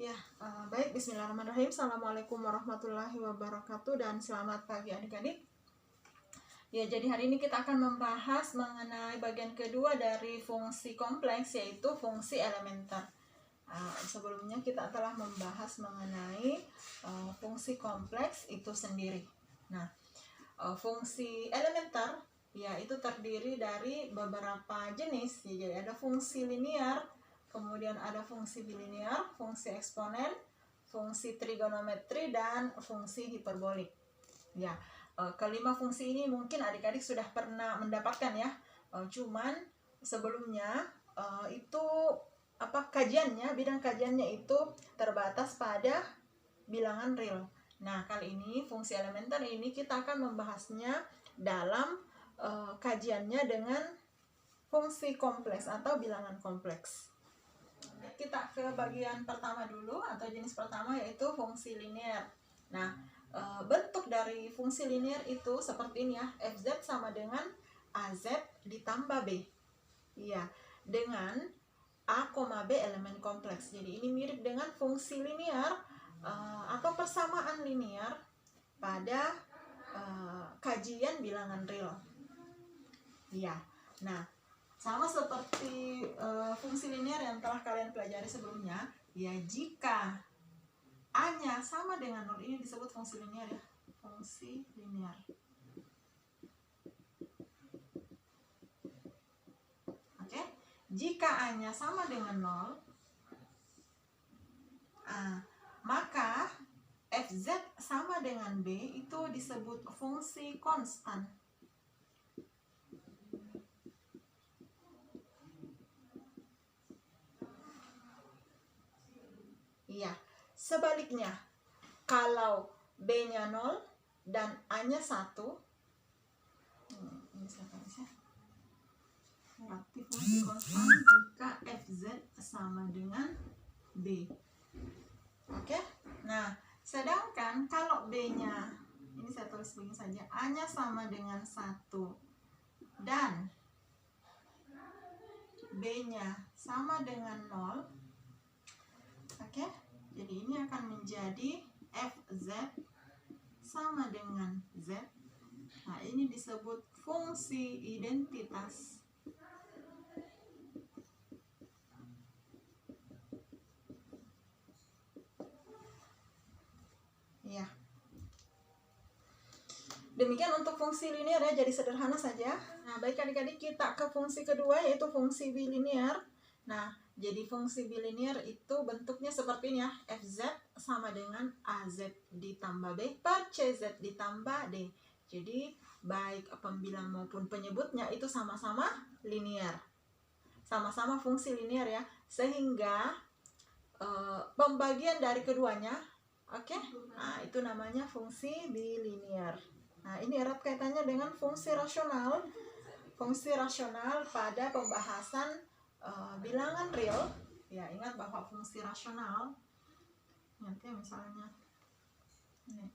Ya, baik, bismillahirrahmanirrahim. Assalamualaikum warahmatullahi wabarakatuh dan selamat pagi adik-adik. Ya, jadi hari ini kita akan membahas mengenai bagian kedua dari fungsi kompleks, yaitu fungsi elementer. Sebelumnya kita telah membahas mengenai fungsi kompleks itu sendiri. Nah, fungsi elementer ya itu terdiri dari beberapa jenis. Ya, jadi ada fungsi linear, kemudian ada fungsi bilinear, fungsi eksponen, fungsi trigonometri, dan fungsi hiperbolik. Ya, kelima fungsi ini mungkin adik-adik sudah pernah mendapatkan ya. Cuman sebelumnya itu bidang kajiannya itu terbatas pada bilangan real. Nah, kali ini fungsi elementer ini kita akan membahasnya dalam kajiannya dengan fungsi kompleks atau bilangan kompleks. Kita ke bagian pertama dulu atau jenis pertama, yaitu fungsi linear. Nah, bentuk dari fungsi linear itu seperti ini ya. Fz sama dengan AZ ditambah B. Iya, dengan A, B elemen kompleks. Jadi ini mirip dengan fungsi linear atau persamaan linear pada kajian bilangan real. Iya. Nah, sama seperti fungsi linear yang telah kalian pelajari sebelumnya, ya jika A-nya sama dengan 0, ini disebut fungsi linear ya. Fungsi linear. Oke. Jika A-nya sama dengan 0, maka Fz sama dengan B itu disebut fungsi konstan. Iya, sebaliknya, kalau B-nya 0 dan A-nya 1, ini saya tulis ya. Berarti fungsi konstan jika Fz sama dengan B. Oke? Nah, sedangkan kalau B-nya, ini saya tulis begini saja, A-nya sama dengan 1 dan B-nya sama dengan 0. Oke, jadi ini akan menjadi Fz sama dengan Z. Nah, ini disebut fungsi identitas. Ya. Demikian untuk fungsi linear ya, jadi sederhana saja. Nah, baik adik-adik, kita ke fungsi kedua, yaitu fungsi bilinear. Nah, jadi fungsi bilinear itu bentuknya seperti ini ya. Fz sama dengan AZ ditambah B per CZ ditambah D. Jadi baik pembilang maupun penyebutnya itu sama-sama linear. Sama-sama fungsi linear ya. Sehingga pembagian dari keduanya, oke? Nah, itu namanya fungsi bilinear. Nah, ini erat kaitannya dengan fungsi rasional. Fungsi rasional pada pembahasan bilangan real, ya ingat bahwa fungsi rasional, nanti misalnya ini.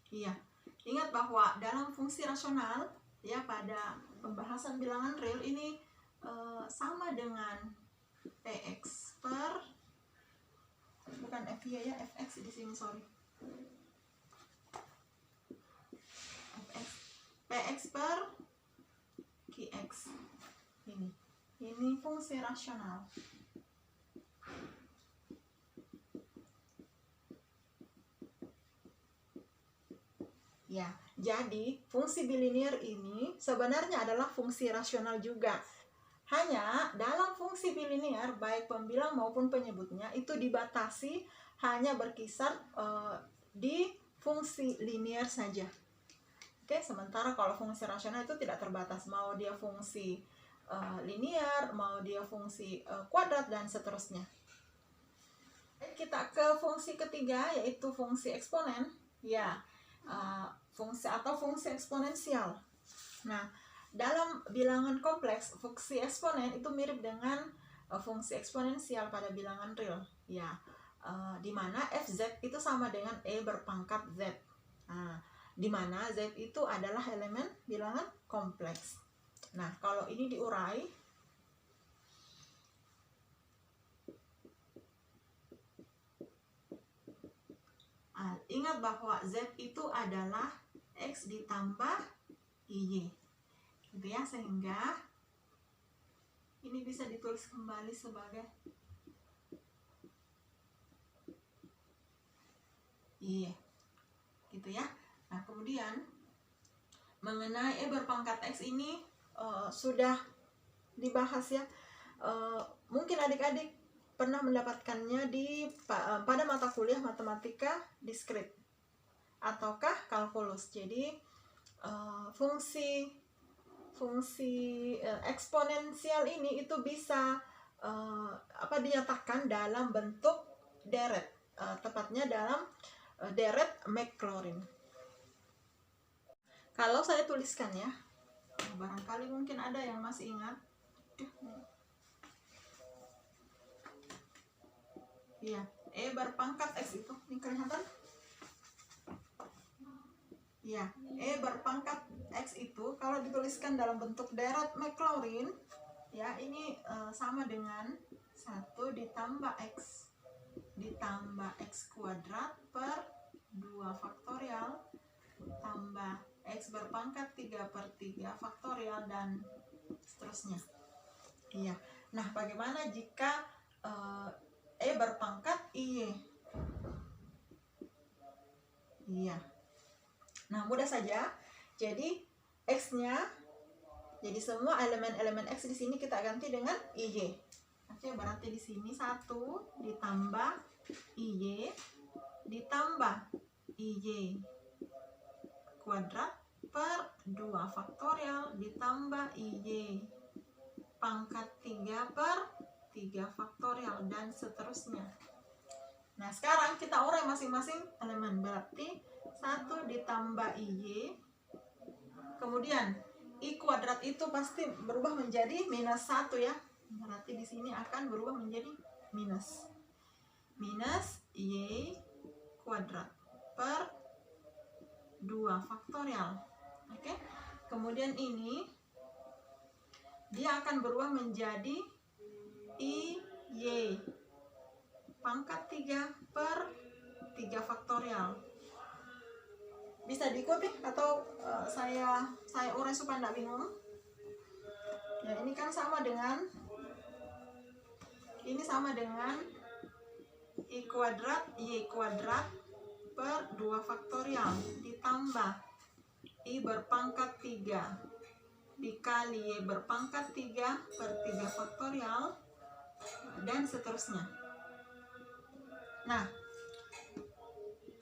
Iya, ingat bahwa dalam fungsi rasional ya pada pembahasan bilangan real ini sama dengan Px per, bukan F ya, Fx di sini, sorry. Px per Qx. Ini fungsi rasional. Ya, jadi fungsi bilinear ini sebenarnya adalah fungsi rasional juga. Hanya dalam fungsi bilinear, baik pembilang maupun penyebutnya itu dibatasi hanya berkisar di fungsi linear saja. Oke, sementara kalau fungsi rasional itu tidak terbatas, mau dia fungsi linear, mau dia fungsi kuadrat, dan seterusnya. Kita ke fungsi ketiga, yaitu fungsi eksponen. Ya, fungsi eksponensial. Nah, dalam bilangan kompleks, fungsi eksponen itu mirip dengan fungsi eksponensial pada bilangan real. Ya, di mana Fz itu sama dengan E berpangkat Z. Nah, di mana Z itu adalah elemen bilangan kompleks. Nah, kalau ini diurai, ingat bahwa Z itu adalah X ditambah IY, gitu ya, sehingga ini bisa ditulis kembali sebagai Y, gitu ya. Nah, kemudian mengenai berpangkat X ini sudah dibahas ya. Mungkin adik-adik pernah mendapatkannya pada mata kuliah matematika diskrit ataukah kalkulus. Jadi fungsi eksponensial ini itu bisa dinyatakan dalam bentuk deret, tepatnya dalam deret Maclaurin. Kalau saya tuliskan ya, barangkali mungkin ada yang masih ingat. Iya, E berpangkat X itu, ini kelihatan? Ya, E berpangkat X itu kalau dituliskan dalam bentuk deret Maclaurin, ya ini sama dengan 1 ditambah X ditambah X kuadrat per 2 faktorial tambah X berpangkat 3/3 faktorial dan seterusnya. Iya. Nah, bagaimana jika E berpangkat IY? Iya. Nah, mudah saja. Jadi X-nya, jadi semua elemen-elemen X di sini kita ganti dengan IY. Oke, berarti di sini 1 ditambah IY ditambah IY kuadrat per 2 faktorial ditambah IY pangkat 3/3 faktorial dan seterusnya. Nah, sekarang kita urai masing-masing elemen. Berarti 1 ditambah IY, kemudian I kuadrat itu pasti berubah menjadi minus 1 ya. Berarti di sini akan berubah menjadi minus Y kuadrat per 2 faktorial. Oke. Kemudian ini dia akan berubah menjadi IY pangkat 3/3 faktorial. Bisa diikuti atau saya urai supaya tidak bingung. Ya, ini kan sama dengan I kuadrat Y kuadrat per 2 faktorial ditambah I berpangkat 3 dikali Y berpangkat 3/3 faktorial dan seterusnya. Nah,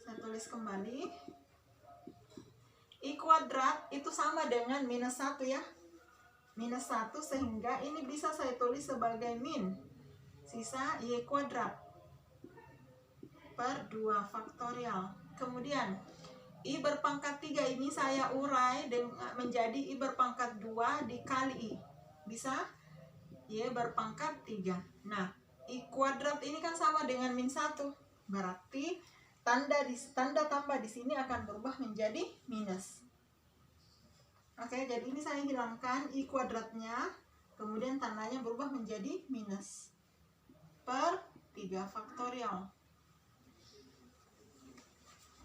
saya tulis kembali. I kuadrat itu sama dengan minus 1 ya. Minus 1, sehingga ini bisa saya tulis sebagai min sisa Y kuadrat per 2 faktorial. Kemudian I berpangkat 3 ini saya urai menjadi I berpangkat 2 dikali I. Bisa Y berpangkat 3. Nah, I kuadrat ini kan sama dengan min 1. Berarti tanda tambah di sini akan berubah menjadi minus. Oke, jadi ini saya hilangkan I kuadratnya, kemudian tandanya berubah menjadi minus per 3 faktorial.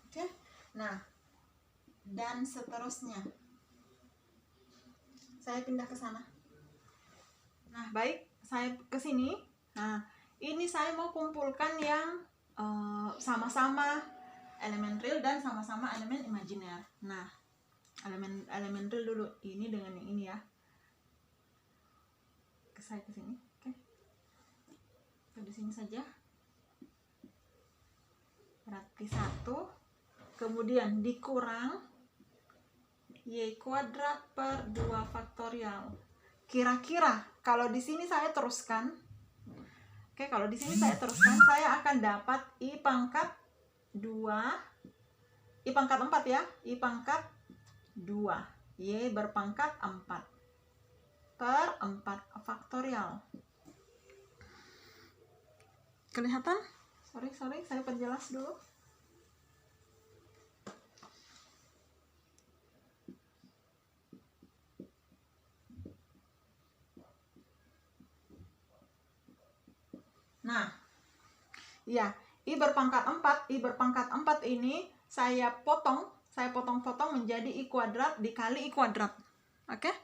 Oke. Nah, dan seterusnya. Saya pindah ke sana. Nah, baik, saya ke sini. Nah, ini saya mau kumpulkan yang sama-sama elemen real dan sama-sama elemen imajiner. Nah, elemen real dulu, ini dengan yang ini ya. Saya ke sini, oke. Di sini saja. Berarti 1, kemudian dikurang Y kuadrat per 2 faktorial. Kira-kira kalau di sini saya teruskan, oke, kalau di sini saya teruskan, saya akan dapat I pangkat 2, I pangkat 4 ya, I pangkat 2, Y berpangkat 4 per 4 faktorial. Kelihatan? Sorry, saya perjelas dulu. Nah, ya, I berpangkat 4 ini saya potong-potong menjadi I kuadrat dikali I kuadrat. Oke?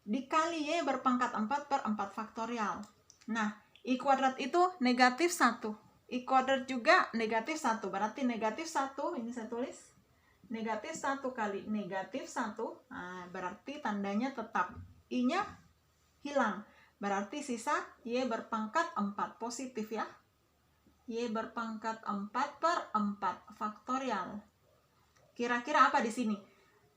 Dikali Y berpangkat 4 per 4 faktorial. Nah, I kuadrat itu negatif 1. I kuadrat juga negatif 1. Berarti negatif 1, ini saya tulis. Negatif 1 kali negatif 1. Nah, berarti tandanya tetap. I-nya hilang. Berarti sisa Y berpangkat 4. Positif ya. Y berpangkat 4 per 4 faktorial. Kira-kira apa di sini?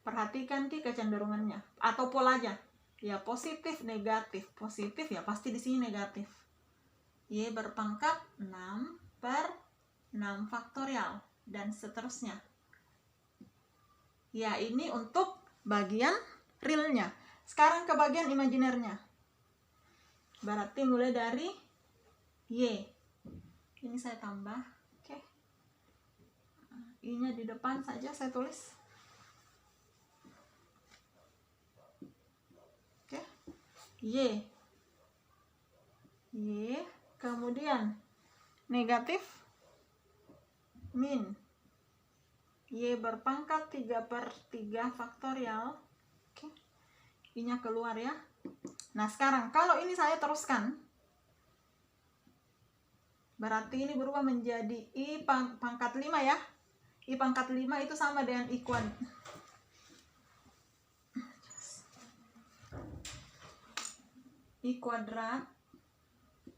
Perhatikan Ki kecenderungannya atau polanya. Ya positif, negatif. Positif ya pasti di sini negatif. Y berpangkat 6 per 6 faktorial dan seterusnya. Ya, ini untuk bagian realnya. Sekarang ke bagian imajinernya. Berarti mulai dari Y. Ini saya tambah. Oke. I-nya di depan saja saya tulis. Oke. Y. Kemudian negatif min Y berpangkat 3 per 3 faktorial. Oke. I-nya keluar ya. Nah, sekarang kalau ini saya teruskan, berarti ini berubah menjadi I pangkat 5 ya. I pangkat 5 itu sama dengan I kuadrat. I kuadrat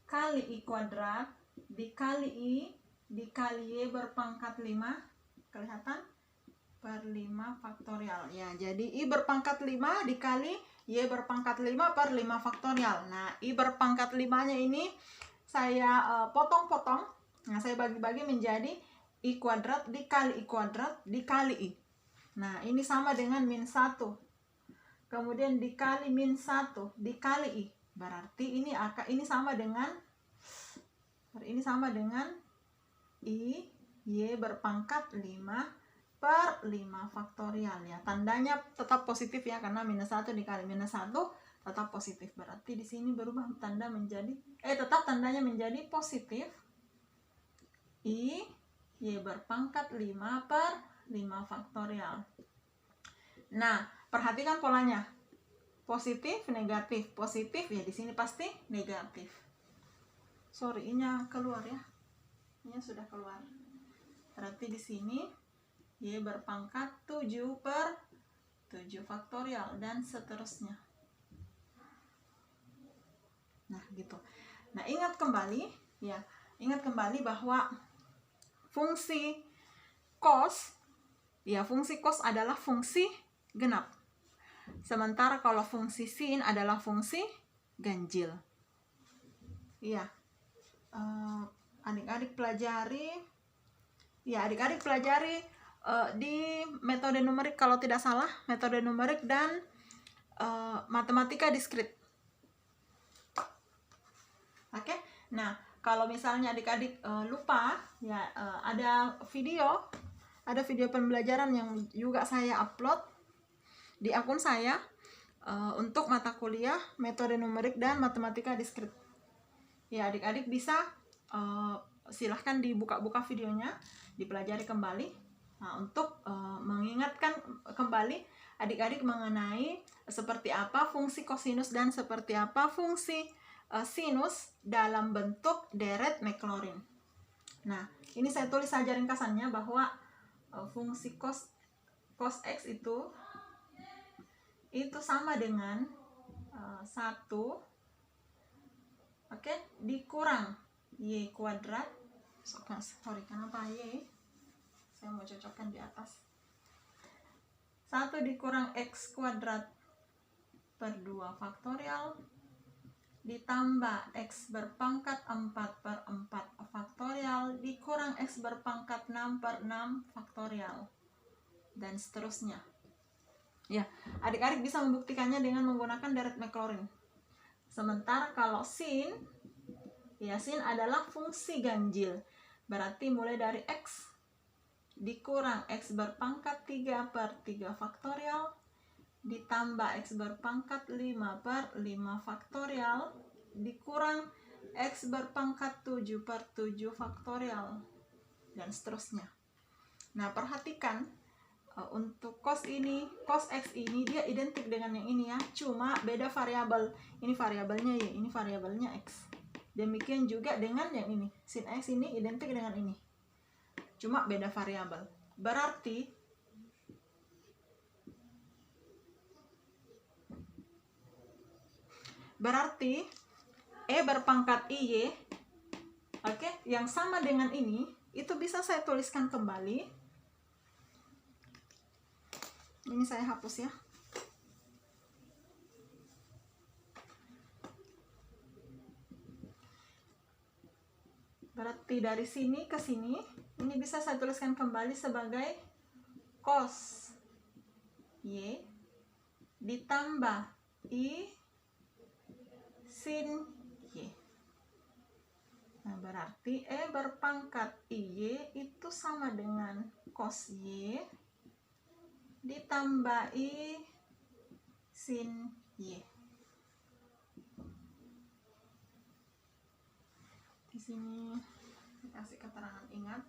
kali I kuadrat dikali I dikali Y berpangkat 5. Kelihatan? Per 5 faktorial. Ya, jadi I berpangkat 5 dikali Y berpangkat 5 per 5 faktorial. Nah, I berpangkat 5-nya ini saya potong-potong. Nah, saya bagi-bagi menjadi I kuadrat dikali I kuadrat dikali I. Nah, ini sama dengan min 1. Kemudian dikali min 1 dikali I. Berarti ini sama dengan I Y berpangkat 5 per 5 faktorial ya. Tandanya tetap positif ya, karena minus 1 dikali minus 1 tetap positif. Berarti di sini berubah tanda menjadi tetap tandanya menjadi positif. I Y berpangkat 5 per 5 faktorial. Nah, perhatikan polanya. Positif, negatif. Positif ya di sini pasti negatif. Sorry, I-nya keluar ya. I-nya sudah keluar. Berarti di sini Y berpangkat 7 per 7 faktorial dan seterusnya. Nah, gitu. Nah, ingat kembali bahwa fungsi cos adalah fungsi genap. Sementara kalau fungsi sin adalah fungsi ganjil. Iya. Adik-adik pelajari di metode numerik, kalau tidak salah, metode numerik dan matematika diskrit. Oke. Nah, kalau misalnya adik-adik lupa ya, ada video pembelajaran yang juga saya upload di akun saya untuk mata kuliah metode numerik dan matematika diskrit. Ya, adik-adik bisa silahkan dibuka-buka videonya, dipelajari kembali. Nah, untuk mengingatkan kembali adik-adik mengenai seperti apa fungsi kosinus dan seperti apa fungsi sinus dalam bentuk deret Maclaurin. Nah, ini saya tulis saja ringkasannya bahwa fungsi cos X itu sama dengan 1 dikurang Y kuadrat. Sorry, kenapa Y? Saya mau cocokkan di atas. 1 dikurang X kuadrat per 2 faktorial ditambah X berpangkat 4 per 4 faktorial dikurang X berpangkat 6 per 6 faktorial dan seterusnya. Ya, adik-adik bisa membuktikannya dengan menggunakan deret Maclaurin. Sementara kalau sin adalah fungsi ganjil. Berarti mulai dari X dikurang X berpangkat 3 per 3 faktorial ditambah X berpangkat 5 per 5 faktorial dikurang X berpangkat 7 per 7 faktorial, dan seterusnya. Nah, perhatikan untuk cos X ini dia identik dengan yang ini ya, cuma beda variabel. Ini variabelnya Y, ini variabelnya X. Demikian juga dengan yang ini, sin X ini identik dengan ini, cuma beda variabel. Berarti E berpangkat IY, oke, yang sama dengan ini, itu bisa saya tuliskan kembali. Ini saya hapus ya. Berarti dari sini ke sini, ini bisa saya tuliskan kembali sebagai cos Y ditambah I sin Y. Nah, berarti E berpangkat IY itu sama dengan cos Y ditambah I sin Y. Di sini kasih keterangan ingat.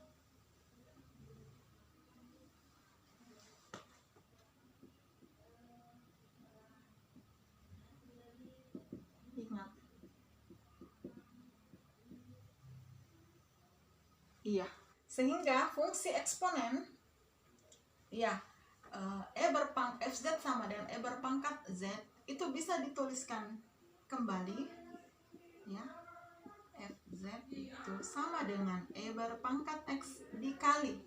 Iya, sehingga fungsi eksponen ya fz sama dengan E berpangkat Z itu bisa dituliskan kembali ya, fz itu sama dengan E berpangkat X dikali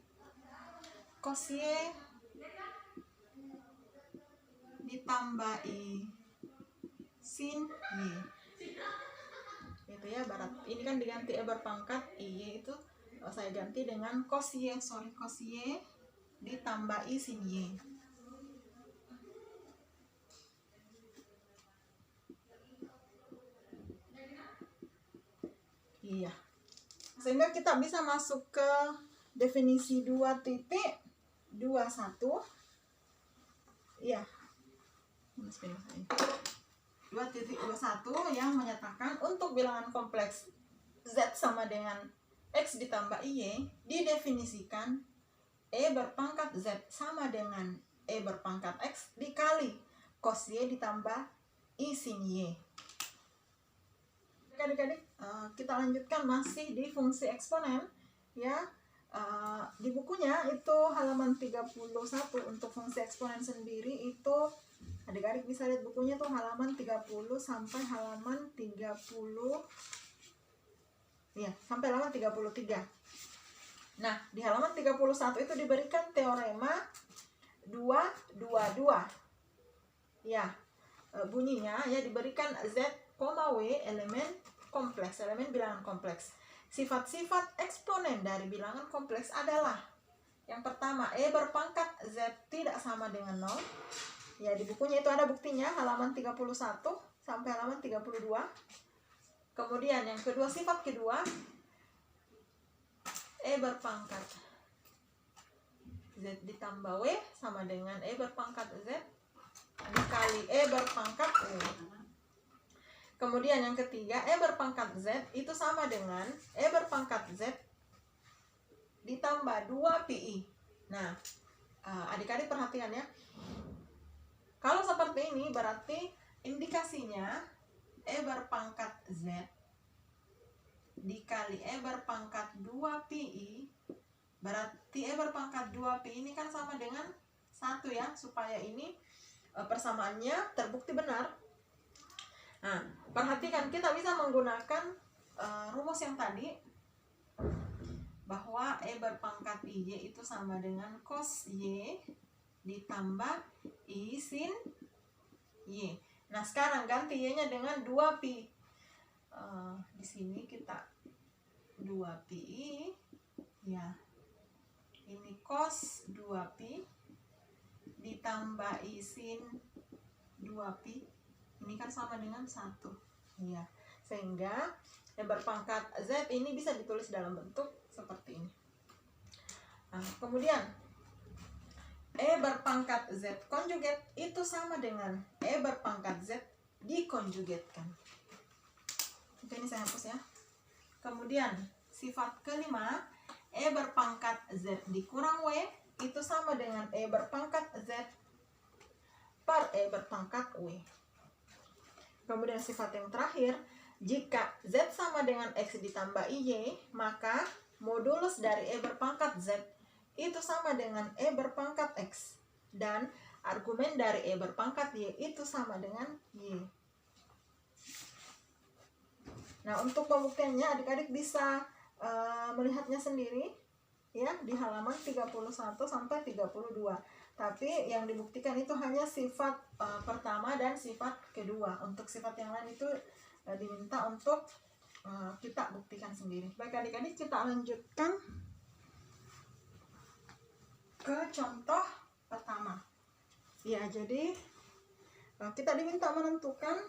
cos Y ditambah I sin Y. Itu ya, barat ini kan diganti E berpangkat I itu saya ganti dengan cos Y ditambah I sin Y. Iya, sehingga kita bisa masuk ke definisi 2.21. Iya, 2.21 yang menyatakan untuk bilangan kompleks Z sama dengan X ditambah IY didefinisikan E berpangkat Z sama dengan E berpangkat X dikali cos Y ditambah I sin Y. Adik-adik, kita lanjutkan masih di fungsi eksponen ya. Di bukunya itu halaman 31 untuk fungsi eksponen sendiri itu adik-adik bisa lihat bukunya tuh halaman 30 sampai halaman 30 ya, sampai halaman 33. Nah, di halaman 31 itu diberikan teorema 222. Ya, bunyinya ya diberikan Z, W elemen kompleks, elemen bilangan kompleks. Sifat-sifat eksponen dari bilangan kompleks adalah yang pertama, E berpangkat Z tidak sama dengan 0. Ya, di bukunya itu ada buktinya halaman 31 sampai halaman 32. Kemudian yang kedua, sifat kedua, E berpangkat Z ditambah W sama dengan E berpangkat Z dikali E berpangkat W. Kemudian yang ketiga, E berpangkat Z itu sama dengan E berpangkat Z ditambah 2pi. Nah, adik-adik perhatikan ya. Kalau seperti ini berarti indikasinya E berpangkat Z dikali E berpangkat 2pi, berarti E berpangkat 2pi ini kan sama dengan 1 ya, supaya ini persamaannya terbukti benar. Nah, perhatikan, kita bisa menggunakan rumus yang tadi bahwa E berpangkat IY itu sama dengan cos Y ditambah I sin Y. Nah, sekarang ganti Y-nya dengan 2pi. Di sini kita 2pi ya. Ini cos 2pi ditambah I sin 2pi. Ini kan sama dengan 1. Ya. Sehingga yang berpangkat Z ini bisa ditulis dalam bentuk seperti ini. Nah, kemudian E berpangkat Z konjugat itu sama dengan E berpangkat Z dikonjugatkan. Oke, ini saya hapus ya. Kemudian sifat kelima, E berpangkat Z dikurang W itu sama dengan E berpangkat Z per E berpangkat W. Kemudian sifat yang terakhir, jika Z sama dengan X ditambah Y, maka modulus dari E berpangkat Z itu sama dengan E berpangkat X. Dan argumen dari E berpangkat Y itu sama dengan Y. Nah, untuk pembuktiannya adik-adik bisa melihatnya sendiri ya di halaman 31 sampai 32. Tapi yang dibuktikan itu hanya sifat pertama dan sifat kedua. Untuk sifat yang lain itu diminta untuk kita buktikan sendiri. Baik adik-adik, kita lanjutkan ke contoh pertama. Ya, jadi kita diminta menentukan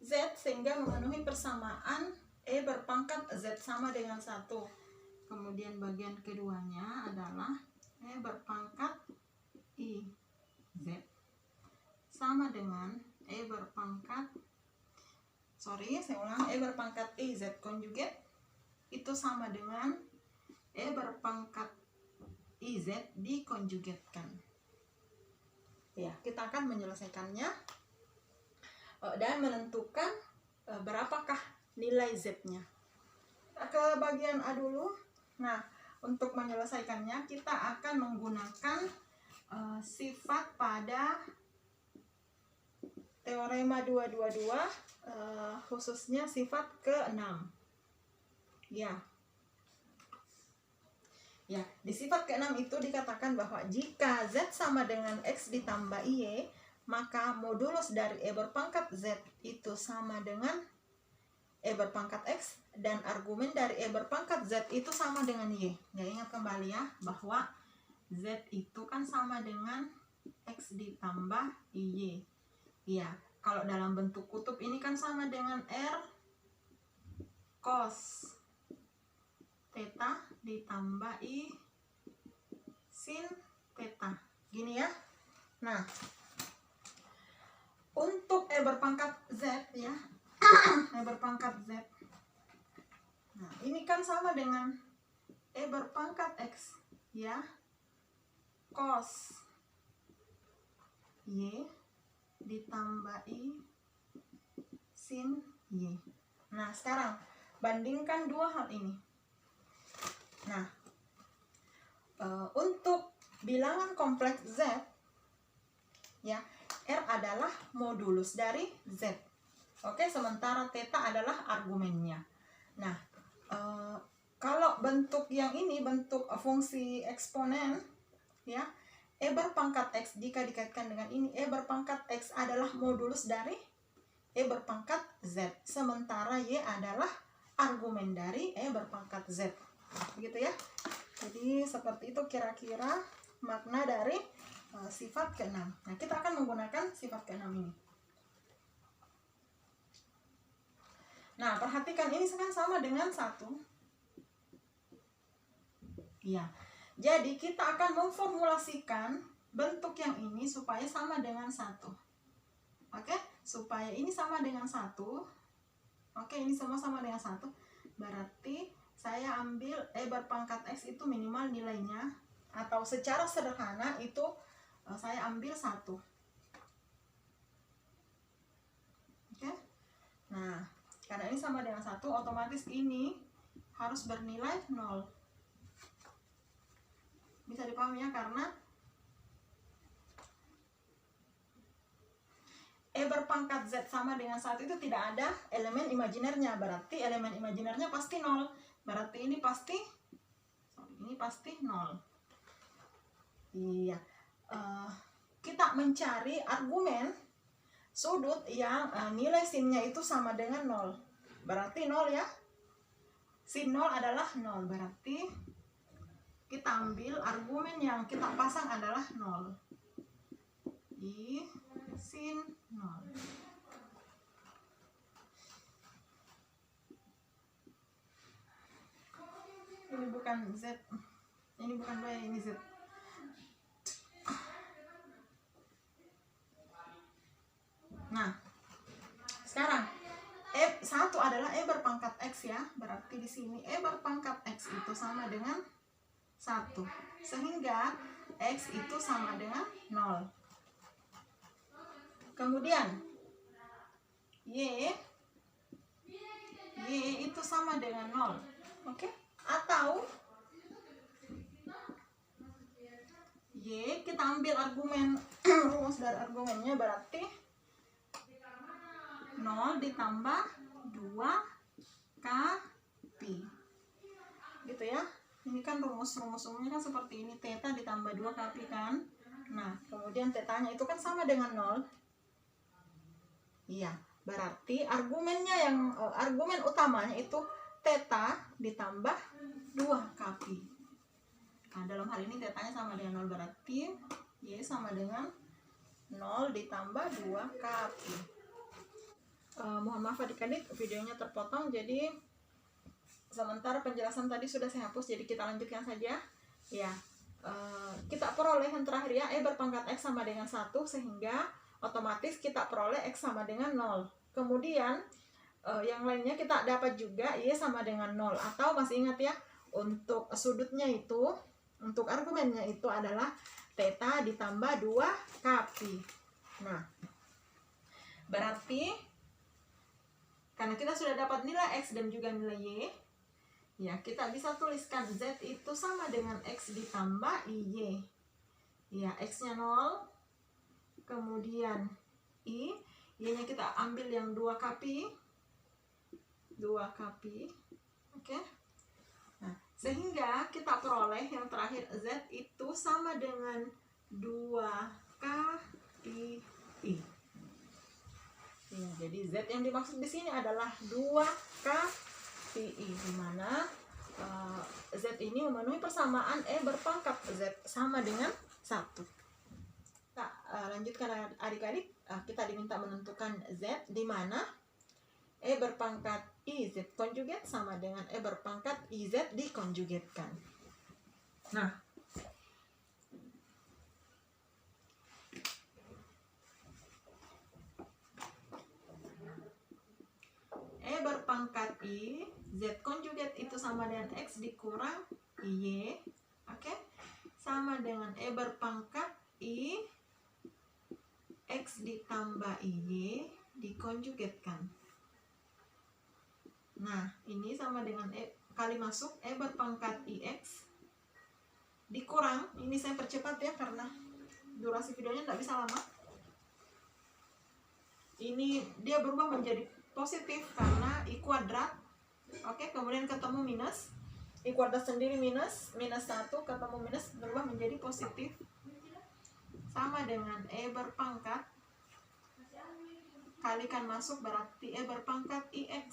Z sehingga memenuhi persamaan E berpangkat Z sama dengan 1. Kemudian bagian keduanya adalah E berpangkat I Z sama dengan E berpangkat E berpangkat I Z konjugat itu sama dengan E berpangkat I Z dikonjugatkan. Ya, kita akan menyelesaikannya dan menentukan berapakah nilai Z-nya. Ke bagian A dulu. Nah, untuk menyelesaikannya kita akan menggunakan sifat pada teorema 222, khususnya sifat ke-6. Ya, di sifat ke-6 itu dikatakan bahwa jika Z sama dengan X ditambah Y, maka modulus dari E berpangkat Z itu sama dengan E berpangkat X, dan argumen dari E berpangkat Z itu sama dengan Y. Ya, ingat kembali ya, bahwa Z itu kan sama dengan X ditambah Y. Ya, kalau dalam bentuk kutub ini kan sama dengan R cos theta ditambah I sin theta. Gini ya. Nah, untuk E berpangkat Z ya, E berpangkat Z. Nah, ini kan sama dengan E berpangkat X ya, cos Y ditambah I sin Y. Nah, sekarang bandingkan dua hal ini. Nah, untuk bilangan kompleks Z ya, R adalah modulus dari Z. Oke, sementara theta adalah argumennya. Nah, kalau bentuk yang ini, bentuk fungsi eksponen ya, E berpangkat X jika dikaitkan dengan ini, E berpangkat X adalah modulus dari E berpangkat Z, sementara Y adalah argumen dari E berpangkat Z. Begitu ya. Jadi seperti itu kira-kira makna dari sifat ke-6. Nah, kita akan menggunakan sifat ke-6 ini. Nah, perhatikan ini kan sama dengan 1. Ya. Jadi kita akan memformulasikan bentuk yang ini supaya sama dengan 1. Oke? Supaya ini sama dengan 1. Oke, ini semua sama dengan 1. Berarti saya ambil E berpangkat X itu minimal nilainya, atau secara sederhana itu saya ambil 1. Oke? Nah, karena ini sama dengan 1, otomatis ini harus bernilai 0. Bisa dipahami ya, karena E berpangkat Z sama dengan 1 itu tidak ada elemen imajinernya, berarti elemen imajinernya pasti 0. Berarti ini pasti 0. Iya. Kita mencari argumen sudut yang nilai sinnya itu sama dengan 0. Berarti 0 ya. Sin 0 adalah 0. Berarti kita ambil argumen yang kita pasang adalah 0. I sin 0. Ini bukan Z. Ini bukan Y, ini Z. Nah, sekarang E1 adalah E berpangkat X ya. Berarti di sini E berpangkat X itu sama dengan 1. Sehingga X itu sama dengan 0. Kemudian Y itu sama dengan 0. Oke? Atau Y kita ambil argumen rumus dari argumennya, berarti 0 ditambah 2 pi. Gitu ya. Ini kan rumus umumnya kan seperti ini, theta ditambah 2 pi kan. Nah, kemudian tetanya itu kan sama dengan 0. Iya, berarti argumennya argumen utamanya itu theta ditambah 2 pi. Nah, dalam hal ini tetanya sama dengan 0, berarti Y sama dengan 0 ditambah 2 pi. Mohon maaf adik-adik, videonya terpotong, jadi sementara penjelasan tadi sudah saya hapus, jadi kita lanjutkan saja. Ya, kita peroleh yang terakhir ya, E berpangkat X sama dengan 1, sehingga otomatis kita peroleh X sama dengan 0. Kemudian yang lainnya kita dapat juga Y sama dengan 0. Atau masih ingat ya, untuk sudutnya itu, untuk argumennya itu adalah theta ditambah 2 pi. Nah, berarti karena kita sudah dapat nilai X dan juga nilai Y, ya kita bisa tuliskan Z itu sama dengan X ditambah Y. Ya, X-nya 0. Kemudian Y-nya kita ambil yang 2 pi. 2 pi. Oke. Nah, sehingga kita peroleh yang terakhir Z itu sama dengan 2 pi. Ya, jadi Z yang dimaksud di sini adalah 2 pi, di mana Z ini memenuhi persamaan E berpangkat Z sama dengan 1. Nah, lanjutkan adik-adik, kita diminta menentukan Z di mana E berpangkat IZ konjugat sama dengan E berpangkat IZ dikonjugatkan. Nah, E berpangkat I, Z konjugat itu sama dengan X dikurang Y. Oke? Sama dengan E berpangkat I, X ditambah Y dikonjugatkan. Nah, ini sama dengan E kali masuk E berpangkat IX dikurang, ini saya percepat ya karena durasi videonya tidak bisa lama. Ini dia berubah menjadi positif karena I kuadrat. Oke, kemudian ketemu minus. I kuadrat sendiri minus 1 ketemu minus berubah menjadi positif. Sama dengan E berpangkat kalikan masuk, berarti E berpangkat IX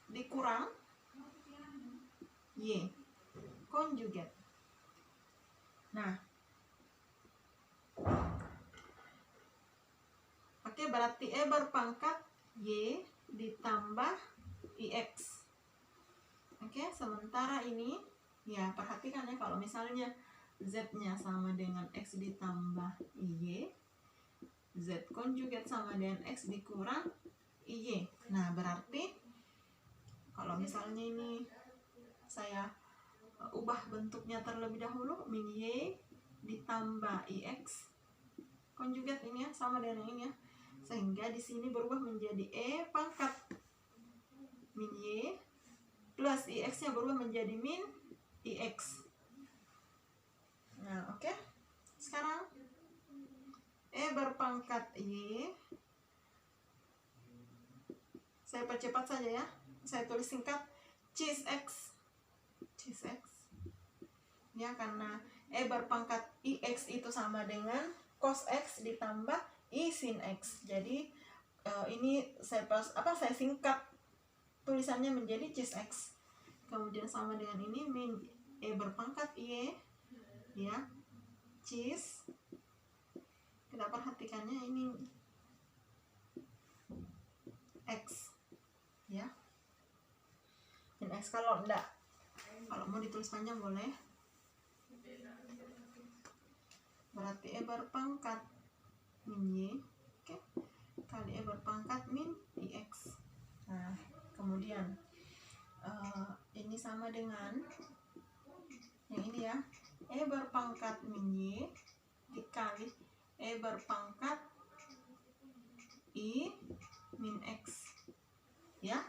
dikurang Y konjugat. Nah, oke, berarti E berpangkat Y ditambah IX. Oke, sementara ini ya perhatikan ya, kalau misalnya Z-nya sama dengan X ditambah Y, Z konjugat sama dengan X dikurang Y. Nah, berarti kalau misalnya ini saya ubah bentuknya terlebih dahulu, min Y ditambah IX konjugat ini ya, sama dengan ini ya. Sehingga di sini berubah menjadi E pangkat min Y plus IX-nya berubah menjadi min IX. Nah, oke. Sekarang E berpangkat Y, saya percepat saja ya. Saya tulis singkat cis X. Ya, karena E berpangkat IX itu sama dengan cos X ditambah I sin X. Jadi ini saya singkat tulisannya menjadi cis X. Kemudian sama dengan ini min E berpangkat Y, ya, cis. Kita perhatikannya ini X, ya. Dan X kalau mau ditulis panjang boleh. Berarti E berpangkat min Y, oke, kali E berpangkat min IX. Nah, Kemudian ini sama dengan yang ini ya, E berpangkat min Y dikali E berpangkat I min X ya.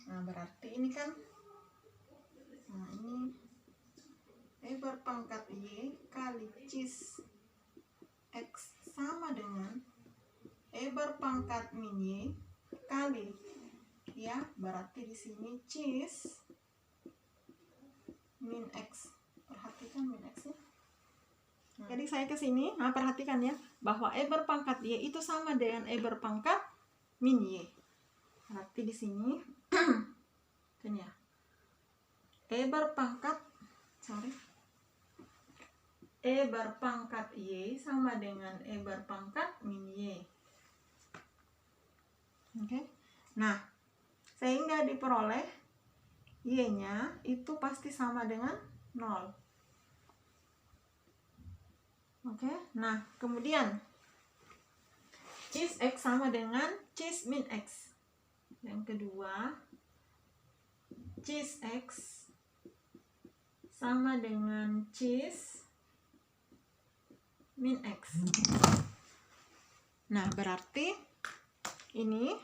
Nah berarti ini kan, nah ini E berpangkat Y kali cis X sama dengan E berpangkat min Y kali, ya berarti di sini cis min X. Perhatikan min X ya. Jadi saya ke sini, nah perhatikan ya, bahwa E berpangkat Y itu sama dengan E berpangkat min Y. Berarti di sini kan ya, E berpangkat Y sama dengan E berpangkat min Y. Oke. Nah, sehingga diperoleh Y-nya itu pasti sama dengan 0. Oke. Nah, kemudian cis X sama dengan cis min X. Yang kedua, cis X sama dengan cis min X. Nah, berarti ini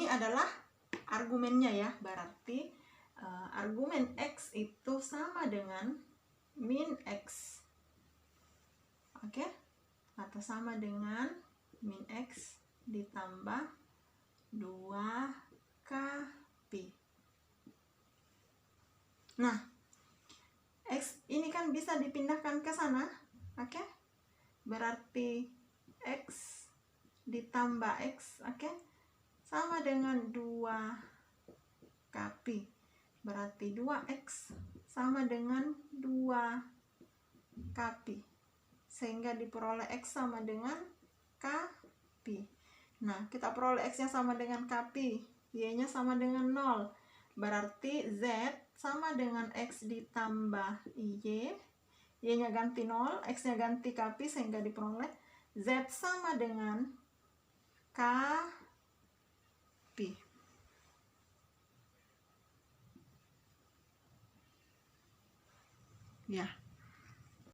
adalah argumennya ya. Berarti argumen X itu sama dengan min X. Oke? Atau sama dengan min X ditambah 2k pi. Nah, X ini kan bisa dipindahkan ke sana. Oke? Berarti X ditambah X, oke? Sama dengan 2k pi. Berarti 2X sama dengan 2k pi. Sehingga diperoleh X sama dengan k pi. Nah, kita peroleh X-nya sama dengan k pi, Y-nya sama dengan 0. Berarti Z sama dengan X ditambah Y. Y-nya ganti 0, X-nya ganti k pi, sehingga diperoleh Z sama dengan k pi. Ya.